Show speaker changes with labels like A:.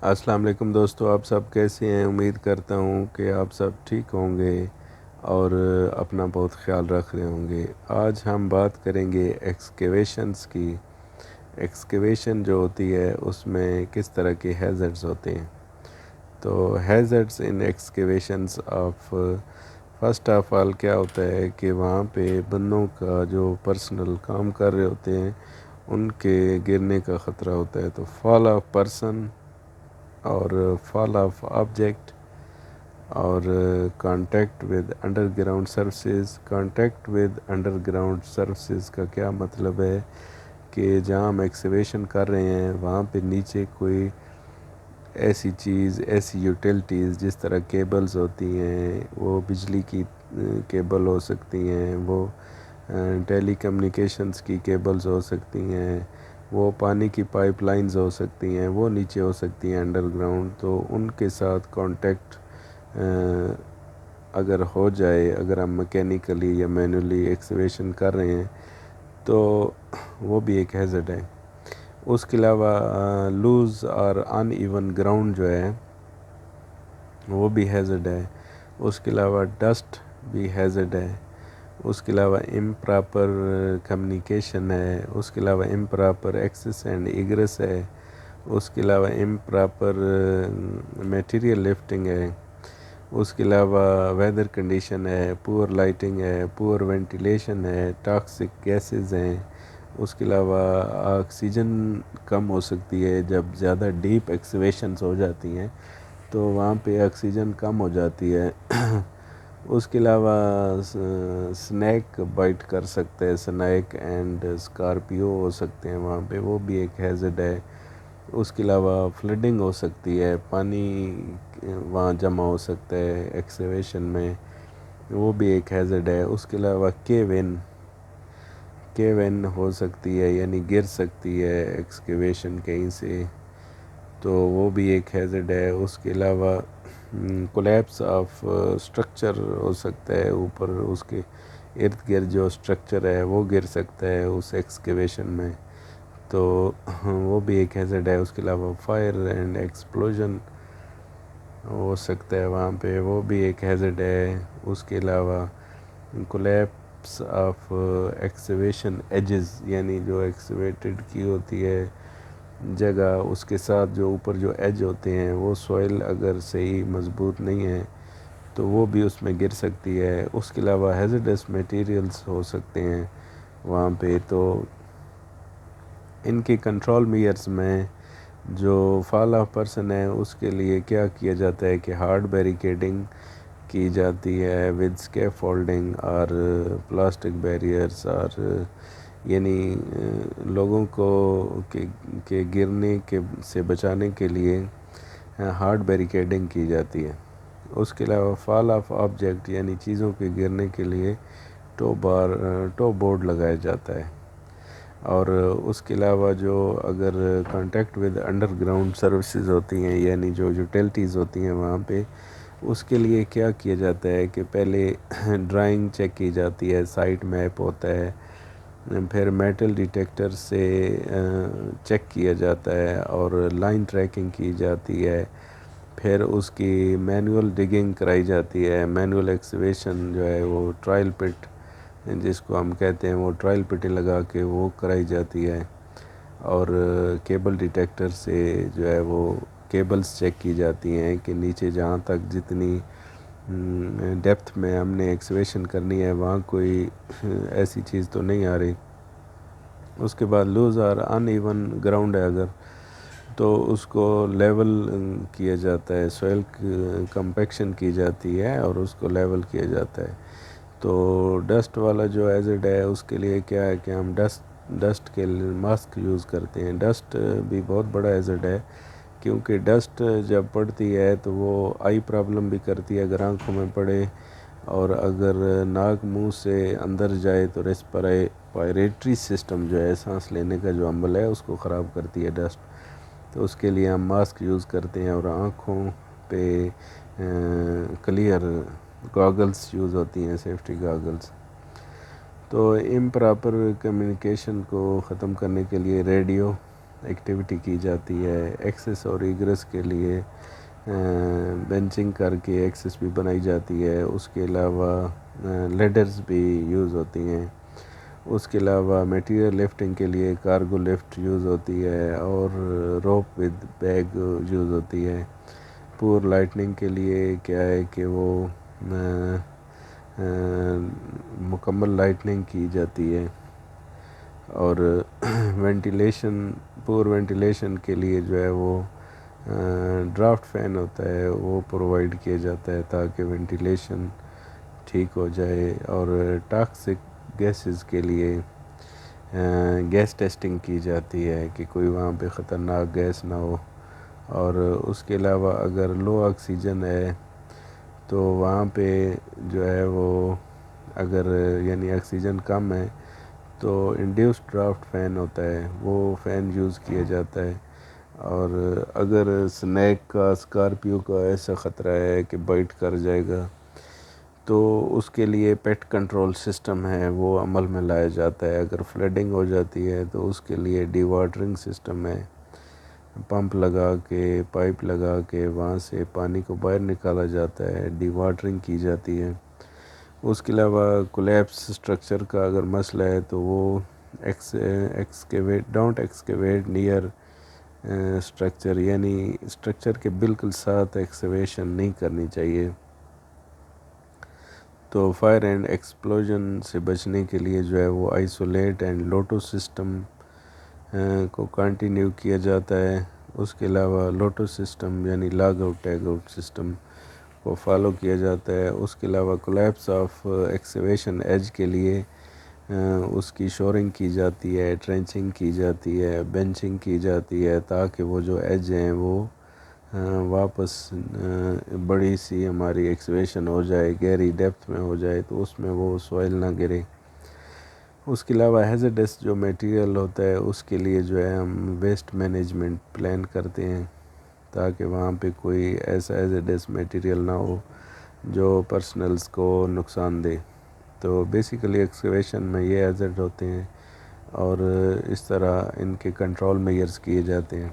A: السلام علیکم دوستو، آپ سب کیسے ہیں؟ امید کرتا ہوں کہ آپ سب ٹھیک ہوں گے اور اپنا بہت خیال رکھ رہے ہوں گے۔ آج ہم بات کریں گے ایکسکیویشنز کی۔ ایکسکیویشن جو ہوتی ہے اس میں کس طرح کے ہیزرڈز ہوتے ہیں۔ تو hazards in excavations of first of all کیا ہوتا ہے کہ وہاں پہ بندوں کا جو پرسنل کام کر رہے ہوتے ہیں ان کے گرنے کا خطرہ ہوتا ہے۔ تو فال آف پرسن اور فال آف آبجیکٹ اور contact with under ground surfaces. Contact with under ground surfaces کا کیا مطلب ہے کہ جہاں ہم ایکسکیویشن کر رہے ہیں وہاں پہ نیچے کوئی ایسی چیز، ایسی یوٹیلٹیز جس طرح کیبلز ہوتی ہیں، وہ بجلی کی کیبل ہو سکتی ہیں، وہ ٹیلی کمیونیکیشنز کی کیبلز ہو سکتی ہیں، وہ پانی کی پائپ لائنز ہو سکتی ہیں، وہ نیچے ہو سکتی ہیں انڈر گراؤنڈ۔ تو ان کے ساتھ کانٹیکٹ اگر ہو جائے، اگر ہم میکینیکلی یا مینولی ایکسکیویشن کر رہے ہیں تو وہ بھی ایک ہیزرڈ ہے۔ اس کے علاوہ لوز اور ان ایون گراؤنڈ جو ہے وہ بھی ہیزرڈ ہے۔ اس کے علاوہ ڈسٹ بھی ہیزرڈ ہے۔ اس کے علاوہ امپراپر کمیونیکیشن ہے۔ اس کے علاوہ امپراپر ایکسس اینڈ ایگریس ہے۔ اس کے علاوہ امپراپر میٹیریل لفٹنگ ہے۔ اس کے علاوہ ویدر کنڈیشن ہے، پور لائٹنگ ہے، پور وینٹیلیشن ہے، ٹاکسک گیسز ہیں۔ اس کے علاوہ آکسیجن کم ہو سکتی ہے جب زیادہ ڈیپ ایکسکیویشنز ہو جاتی ہیں تو وہاں پہ آکسیجن کم ہو جاتی ہے۔ اس کے علاوہ سنیک بائٹ کر سکتے ہیں، سنیک اینڈ اسکارپیو ہو سکتے ہیں وہاں پہ، وہ بھی ایک ہیزرڈ ہے۔ اس کے علاوہ فلڈنگ ہو سکتی ہے، پانی وہاں جمع ہو سکتا ہے ایکسکیویشن میں، وہ بھی ایک ہیزرڈ ہے۔ اس کے علاوہ کیوین ہو سکتی ہے، یعنی گر سکتی ہے ایکسکیویشن کہیں سے، تو وہ بھی ایک ہیزرڈ ہے۔ اس کے علاوہ کولیپس آف سٹرکچر ہو سکتا ہے، اوپر اس کے ارد گرد جو سٹرکچر ہے وہ گر سکتا ہے اس ایکسکیویشن میں، تو وہ بھی ایک ہیزرڈ ہے۔ اس کے علاوہ فائر اینڈ ایکسپلوژن ہو سکتا ہے وہاں پہ، وہ بھی ایک ہیزرڈ ہے۔ اس کے علاوہ کولیپس آف ایکسکیویشن ایجز، یعنی جو ایکسکیویٹڈ کی ہوتی ہے جگہ، اس کے ساتھ جو اوپر جو ایج ہوتے ہیں وہ سوئل اگر صحیح مضبوط نہیں ہے تو وہ بھی اس میں گر سکتی ہے۔ اس کے علاوہ ہیزرڈس میٹیریلز ہو سکتے ہیں وہاں پہ، تو ان کی کنٹرول میئرز میں جو فال آف پرسن ہے اس کے لیے کیا کیا جاتا ہے کہ ہارڈ بیریکیڈنگ کی جاتی ہے ود اسکیفولڈنگ اور پلاسٹک بیریئرز، اور یعنی لوگوں کو کہ گرنے سے بچانے کے لیے ہارڈ بیریکیڈنگ کی جاتی ہے۔ اس کے علاوہ فال آف آبجیکٹ یعنی چیزوں کے گرنے کے لیے ٹو بورڈ لگایا جاتا ہے۔ اور اس کے علاوہ جو اگر contact with under ground services ہوتی ہیں، یعنی جو یوٹیلٹیز ہوتی ہیں وہاں پہ، اس کے لیے کیا کیا جاتا ہے کہ پہلے ڈرائنگ چیک کی جاتی ہے، سائٹ میپ ہوتا ہے، پھر میٹل ڈیٹیکٹر سے چیک کیا جاتا ہے اور لائن ٹریکنگ کی جاتی ہے، پھر اس کی مینول ڈگنگ کرائی جاتی ہے، مینول ایکسکیویشن جو ہے وہ ٹرائل پٹ جس کو ہم کہتے ہیں، وہ ٹرائل پٹیں لگا کے وہ کرائی جاتی ہے، اور کیبل ڈیٹیکٹر سے جو ہے وہ کیبلز چیک کی جاتی ہیں کہ نیچے جہاں تک جتنی ڈیپتھ میں ہم نے ایکسکیویشن کرنی ہے وہاں کوئی ایسی چیز تو نہیں آ رہی۔ اس کے بعد لوز اور ان ایون گراؤنڈ ہے اگر، تو اس کو لیول کیا جاتا ہے، سوئل کمپیکشن کی جاتی ہے اور اس کو لیول کیا جاتا ہے۔ تو ڈسٹ والا جو ہیزرڈ ہے اس کے لیے کیا ہے کہ ہم ڈسٹ کے ماسک یوز کرتے ہیں۔ ڈسٹ بھی بہت بڑا ہیزرڈ ہے کیونکہ ڈسٹ جب پڑتی ہے تو وہ آئی پرابلم بھی کرتی ہے اگر آنکھوں میں پڑے، اور اگر ناک منہ سے اندر جائے تو ریسپائریٹری سسٹم جو ہے، سانس لینے کا جو عمل ہے، اس کو خراب کرتی ہے ڈسٹ، تو اس کے لیے ہم ماسک یوز کرتے ہیں، اور آنکھوں پہ کلیئر گاگلز یوز ہوتی ہیں، سیفٹی گاگلز۔ تو امپراپر کمیونیکیشن کو ختم کرنے کے لیے ریڈیو ایکٹیویٹی کی جاتی ہے. ایکسس اور ایگریس کے لیے بینچنگ کر کے ایکسس بھی بنائی جاتی ہے. اس کے علاوہ لیڈرز بھی یوز ہوتی ہیں. اس کے علاوہ میٹیریل لفٹنگ کے لیے کارگو لفٹ یوز ہوتی ہے اور روپ ود بیگ یوز ہوتی ہے. پور لائٹننگ کے لیے کیا ہے کہ وہ مکمل لائٹننگ کی جاتی ہے. اور پور وینٹیلیشن کے لیے جو ہے وہ ڈرافٹ فین ہوتا ہے وہ پرووائڈ کیا جاتا ہے تاکہ وینٹیلیشن ٹھیک ہو جائے. اور ٹاکسک گیسز کے لیے گیس ٹیسٹنگ کی جاتی ہے کہ کوئی وہاں پہ خطرناک گیس نہ ہو. اور اس کے علاوہ اگر لو آکسیجن ہے تو وہاں پہ جو ہے وہ اگر یعنی آکسیجن کم ہے تو انڈیوس ڈرافٹ فین ہوتا ہے وہ فین یوز کیا جاتا ہے. اور اگر اسنیک کا اسکارپیو کا ایسا خطرہ ہے کہ بائٹ کر جائے گا تو اس کے لیے پیٹ کنٹرول سسٹم ہے وہ عمل میں لایا جاتا ہے. اگر فلڈنگ ہو جاتی ہے تو اس کے لیے ڈی واٹرنگ سسٹم ہے. پمپ لگا کے پائپ لگا کے وہاں سے پانی کو باہر نکالا جاتا ہے, ڈی واٹرنگ کی جاتی ہے. اس کے علاوہ کولیپس اسٹرکچر کا اگر مسئلہ ہے تو وہ ڈونٹ ایکسکیویٹ نیئر اسٹرکچر, یعنی اسٹرکچر کے بالکل ساتھ ایکسکیویشن نہیں کرنی چاہیے. تو فائر اینڈ ایکسپلوژن سے بچنے کے لیے جو ہے وہ آئسولیٹ اینڈ لوٹو سسٹم کو کنٹینیو کیا جاتا ہے. اس کے علاوہ لوٹو سسٹم یعنی log out tag out system کو فالو کیا جاتا ہے. اس کے علاوہ کولیپس آف ایکسکیویشن ایج کے لیے اس کی شورنگ کی جاتی ہے, ٹرینچنگ کی جاتی ہے, بینچنگ کی جاتی ہے تاکہ وہ جو ایج ہیں وہ واپس بڑی سی ہماری ایکسکیویشن ہو جائے, گہری ڈیپتھ میں ہو جائے تو اس میں وہ سوائل نہ گرے. اس کے علاوہ ہیزرڈس جو میٹیریل ہوتا ہے اس کے لیے جو ہے ہم ویسٹ مینجمنٹ پلان کرتے ہیں تاکہ وہاں پہ کوئی ایسا ہیزرڈس میٹیریل نہ ہو جو پرسنلز کو نقصان دے. تو بیسیکلی ایکسکیویشن میں یہ ہیزرڈ ہوتے ہیں اور اس طرح ان کے کنٹرول میئرز کیے جاتے ہیں.